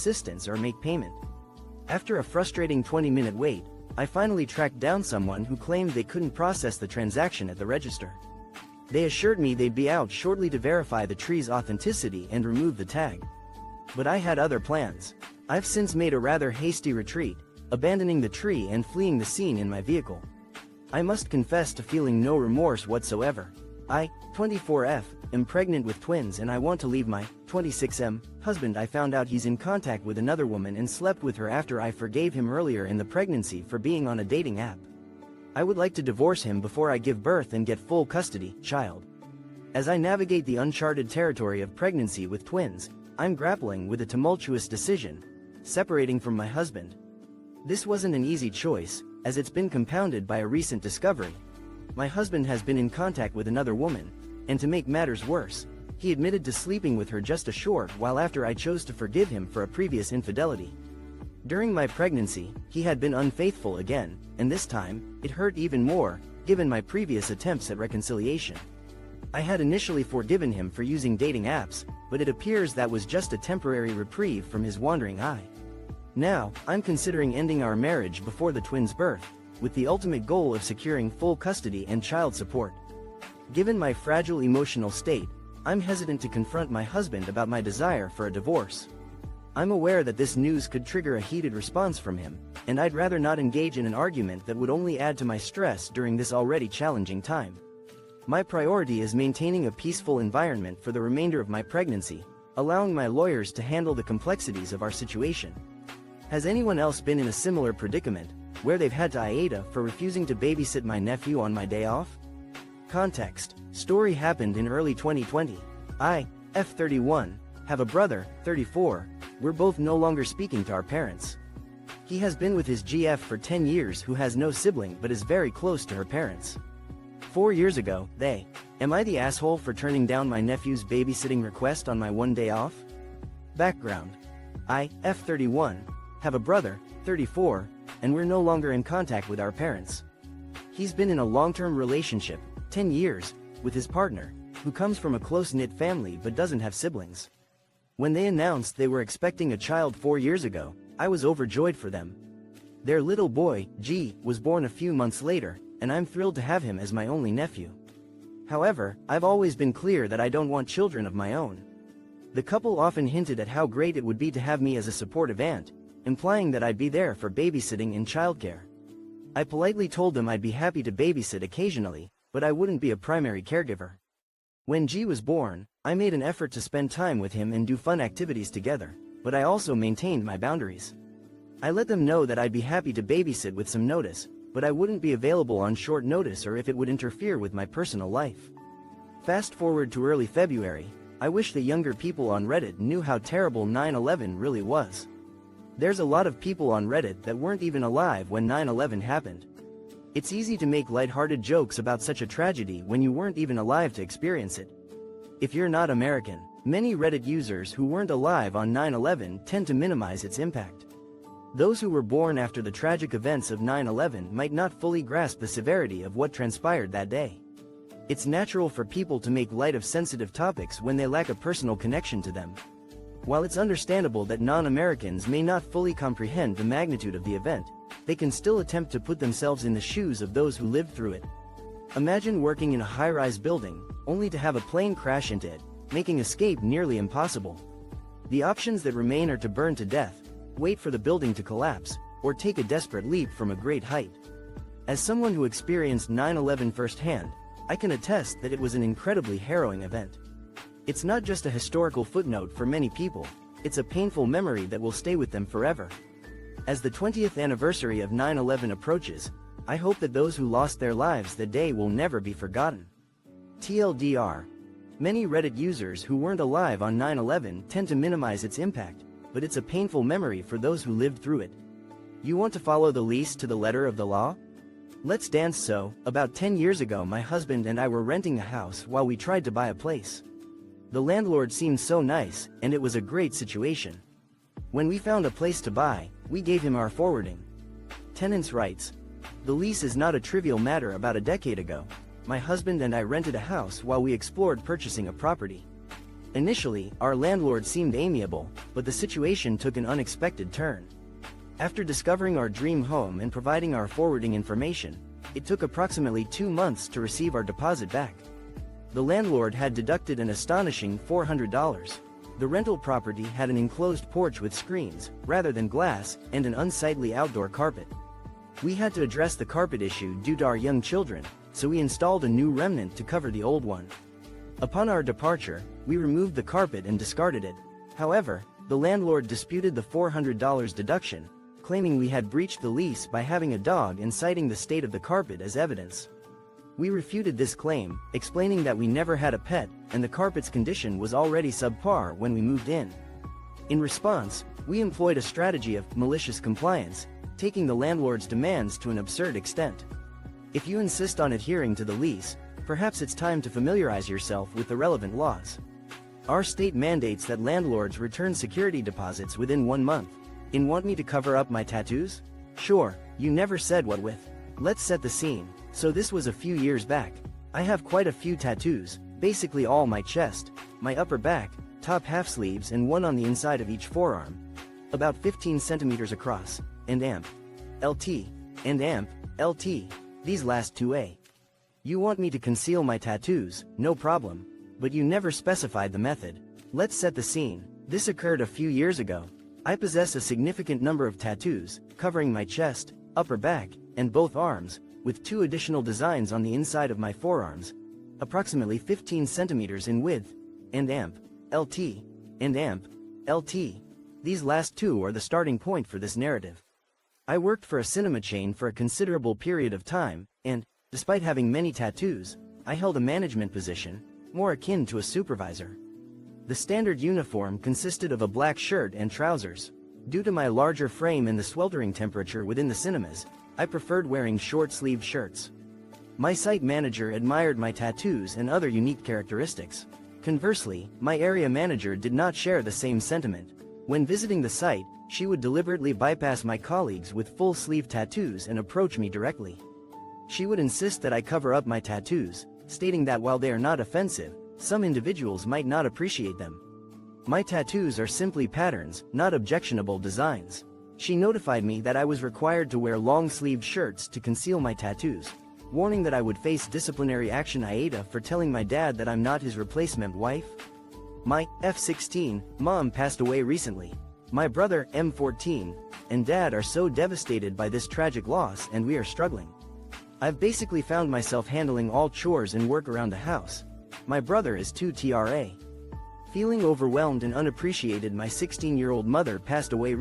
assistance or make payment. After a frustrating 20-minute wait, I finally tracked down someone who claimed they couldn't process the transaction at the register. They assured me they'd be out shortly to verify the tree's authenticity and remove the tag. But I had other plans. I've since made a rather hasty retreat, abandoning the tree and fleeing the scene in my vehicle. I must confess to feeling no remorse whatsoever. I, 24F, am pregnant with twins and I want to leave my 26M husband. I found out he's in contact with another woman and slept with her after I forgave him earlier in the pregnancy for being on a dating app. I would like to divorce him before I give birth and get full custody, child. As I navigate the uncharted territory of pregnancy with twins, I'm grappling with a tumultuous decision: separating from my husband. This wasn't an easy choice, as it's been compounded by a recent discovery. My husband has been in contact with another woman, and to make matters worse, he admitted to sleeping with her just a short while after I chose to forgive him for a previous infidelity. During my pregnancy, he had been unfaithful again, and this time, it hurt even more, given my previous attempts at reconciliation. I had initially forgiven him for using dating apps, but it appears that was just a temporary reprieve from his wandering eye. Now, I'm considering ending our marriage before the twins' birth, with the ultimate goal of securing full custody and child support. Given my fragile emotional state, I'm hesitant to confront my husband about my desire for a divorce. I'm aware that this news could trigger a heated response from him, and I'd rather not engage in an argument that would only add to my stress during this already challenging time. My priority is maintaining a peaceful environment for the remainder of my pregnancy, allowing my lawyers to handle the complexities of our situation. Has anyone else been in a similar predicament, where they've had to AITA for refusing to babysit my nephew on my day off? Context: story happened in early 2020. I, F31, have a brother, 34, we're both no longer speaking to our parents. He has been with his GF for 10 years who has no sibling but is very close to her parents. 4 years ago, am I the asshole for turning down my nephew's babysitting request on my one day off? Background: I, F31, have a brother, 34, and we're no longer in contact with our parents. He's been in a long-term relationship, 10 years, with his partner, who comes from a close-knit family but doesn't have siblings. When they announced they were expecting a child 4 years ago, I was overjoyed for them. Their little boy, G, was born a few months later, and I'm thrilled to have him as my only nephew. However, I've always been clear that I don't want children of my own. The couple often hinted at how great it would be to have me as a supportive aunt, implying that I'd be there for babysitting and childcare. I politely told them I'd be happy to babysit occasionally, but I wouldn't be a primary caregiver. When G was born, I made an effort to spend time with him and do fun activities together, but I also maintained my boundaries. I let them know that I'd be happy to babysit with some notice, but I wouldn't be available on short notice or if it would interfere with my personal life. Fast forward to early February, I wish the younger people on Reddit knew how terrible 9/11 really was. There's a lot of people on Reddit that weren't even alive when 9/11 happened. It's easy to make lighthearted jokes about such a tragedy when you weren't even alive to experience it. If you're not American, many Reddit users who weren't alive on 9/11 tend to minimize its impact. Those who were born after the tragic events of 9/11 might not fully grasp the severity of what transpired that day. It's natural for people to make light of sensitive topics when they lack a personal connection to them. While it's understandable that non-Americans may not fully comprehend the magnitude of the event, they can still attempt to put themselves in the shoes of those who lived through it. Imagine working in a high-rise building, only to have a plane crash into it, making escape nearly impossible. The options that remain are to burn to death, wait for the building to collapse, or take a desperate leap from a great height. As someone who experienced 9/11 firsthand, I can attest that it was an incredibly harrowing event. It's not just a historical footnote for many people, it's a painful memory that will stay with them forever. As the 20th anniversary of 9/11 approaches, I hope that those who lost their lives that day will never be forgotten. TLDR: many Reddit users who weren't alive on 9/11 tend to minimize its impact, but it's a painful memory for those who lived through it. You want to follow the lease to the letter of the law? Let's dance. So, about 10 years ago my husband and I were renting a house while we tried to buy a place. The landlord seemed so nice, and it was a great situation. When we found a place to buy, we gave him our forwarding. Tenants' rights. The lease is not a trivial matter. About a decade ago, my husband and I rented a house while we explored purchasing a property. Initially, our landlord seemed amiable, but the situation took an unexpected turn. After discovering our dream home and providing our forwarding information, it took approximately 2 months to receive our deposit back. The landlord had deducted an astonishing $400. The rental property had an enclosed porch with screens, rather than glass, and an unsightly outdoor carpet. We had to address the carpet issue due to our young children, so we installed a new remnant to cover the old one. Upon our departure, we removed the carpet and discarded it. However, the landlord disputed the $400 deduction, claiming we had breached the lease by having a dog and citing the state of the carpet as evidence. We refuted this claim, explaining that we never had a pet, and the carpet's condition was already subpar when we moved in. In response, we employed a strategy of malicious compliance, taking the landlord's demands to an absurd extent. If you insist on adhering to the lease, perhaps it's time to familiarize yourself with the relevant laws. Our state mandates that landlords return security deposits within 1 month. Want me to cover up my tattoos? Sure, you never said what with. Let's set the scene. So this was a few years back. I have quite a few tattoos, basically all my chest, my upper back, top half sleeves and one on the inside of each forearm. About 15 centimeters across, and amp. LT. And amp. LT. These last two A. You want me to conceal my tattoos, no problem. But you never specified the method. Let's set the scene. This occurred a few years ago. I possess a significant number of tattoos, covering my chest, upper back, and both arms, with 2 additional designs on the inside of my forearms, approximately 15 centimeters in width, and amp. LT. And amp. LT. These last 2 are the starting point for this narrative. I worked for a cinema chain for a considerable period of time, and, despite having many tattoos, I held a management position, more akin to a supervisor. The standard uniform consisted of a black shirt and trousers. Due to my larger frame and the sweltering temperature within the cinemas, I preferred wearing short-sleeved shirts. My site manager admired my tattoos and other unique characteristics. Conversely, my area manager did not share the same sentiment. When visiting the site, she would deliberately bypass my colleagues with full-sleeve tattoos and approach me directly. She would insist that I cover up my tattoos, stating that while they are not offensive, some individuals might not appreciate them. My tattoos are simply patterns, not objectionable designs. She notified me that I was required to wear long-sleeved shirts to conceal my tattoos, warning that I would face disciplinary action AITA for telling my dad that I'm not his replacement wife. My F16 mom passed away recently. My brother M14 and dad are so devastated by this tragic loss, and we are struggling. I've basically found myself handling all chores and work around the house. My brother is 2 TRA. Feeling overwhelmed and unappreciated, my 16-year-old mother passed away